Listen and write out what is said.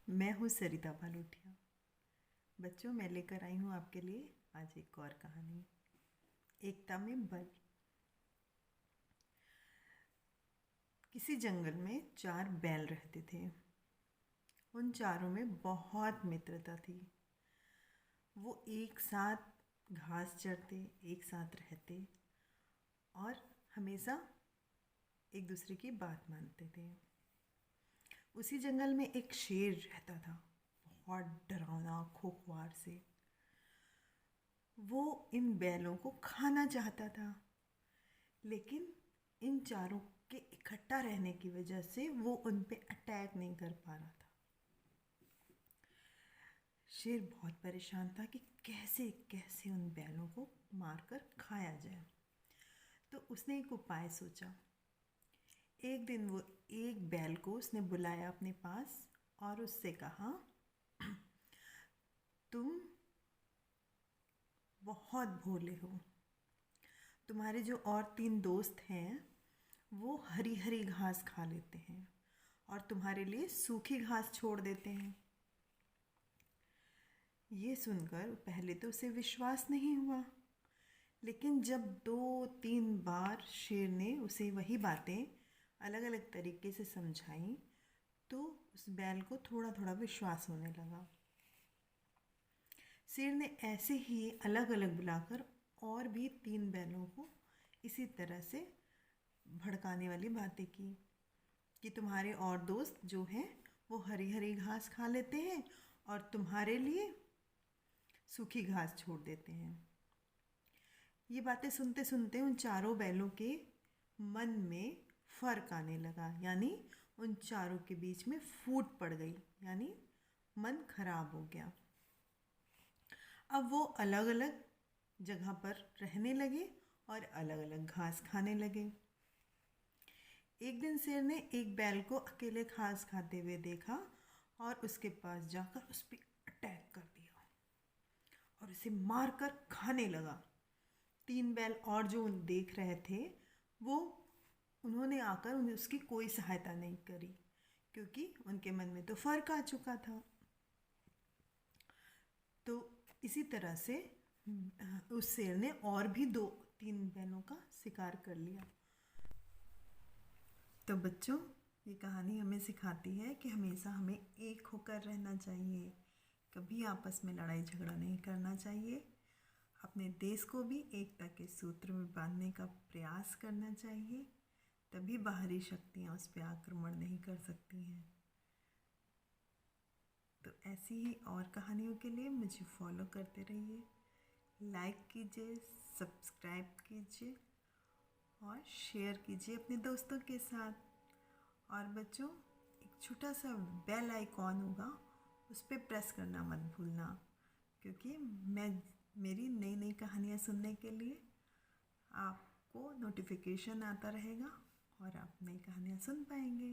मैं हूँ सरिता बालोटिया। बच्चों, मैं लेकर आई हूँ आपके लिए आज एक और कहानी, एकता में बल। किसी जंगल में 4 बैल रहते थे। उन चारों में बहुत मित्रता थी। वो एक साथ घास चरते, एक साथ रहते और हमेशा एक दूसरे की बात मानते थे। उसी जंगल में एक शेर रहता था, बहुत डरावना, खोखवार से। वो इन बैलों को खाना चाहता था, लेकिन इन चारों के इकट्ठा रहने की वजह से वो उन पे अटैक नहीं कर पा रहा था। शेर बहुत परेशान था कि कैसे कैसे उन बैलों को मारकर खाया जाए। तो उसने एक उपाय सोचा। एक दिन वो एक बैल को उसने बुलाया अपने पास और उससे कहा, तुम बहुत भोले हो। तुम्हारे जो और 3 दोस्त हैं वो हरी हरी घास खा लेते हैं और तुम्हारे लिए सूखी घास छोड़ देते हैं। ये सुनकर पहले तो उसे विश्वास नहीं हुआ, लेकिन जब 2-3 बार शेर ने उसे वही बातें अलग अलग तरीके से समझाई तो उस बैल को थोड़ा थोड़ा विश्वास होने लगा। शेर ने ऐसे ही अलग अलग बुलाकर और भी 3 बैलों को इसी तरह से भड़काने वाली बातें की कि तुम्हारे और दोस्त जो हैं वो हरी हरी घास खा लेते हैं और तुम्हारे लिए सूखी घास छोड़ देते हैं। ये बातें सुनते सुनते उन चारों बैलों के मन में फर्क आने लगा, यानी उन चारों के बीच में फूट पड़ गई, यानी मन खराब हो गया। अब वो अलग अलग जगह पर रहने लगे और अलग अलग घास खाने लगे। एक दिन शेर ने एक बैल को अकेले घास खाते हुए देखा और उसके पास जाकर उस पर अटैक कर दिया और उसे मारकर खाने लगा। 3 बैल और जो देख रहे थे वो उन्होंने आकर उन्हें उसकी कोई सहायता नहीं करी, क्योंकि उनके मन में तो फर्क आ चुका था। तो इसी तरह से उस शेर ने और भी 2-3 बैलों का शिकार कर लिया। तो बच्चों, ये कहानी हमें सिखाती है कि हमेशा हमें एक होकर रहना चाहिए, कभी आपस में लड़ाई झगड़ा नहीं करना चाहिए। अपने देश को भी एकता के सूत्र में बांधने का प्रयास करना चाहिए, तभी बाहरी शक्तियाँ उस पर आक्रमण नहीं कर सकती हैं। तो ऐसी ही और कहानियों के लिए मुझे फॉलो करते रहिए, लाइक कीजिए, सब्सक्राइब कीजिए और शेयर कीजिए अपने दोस्तों के साथ। और बच्चों, एक छोटा सा बेल आइकॉन होगा, उस पर प्रेस करना मत भूलना, क्योंकि मेरी नई नई कहानियाँ सुनने के लिए आपको नोटिफिकेशन आता रहेगा और आप नई कहानियाँ सुन पाएंगे।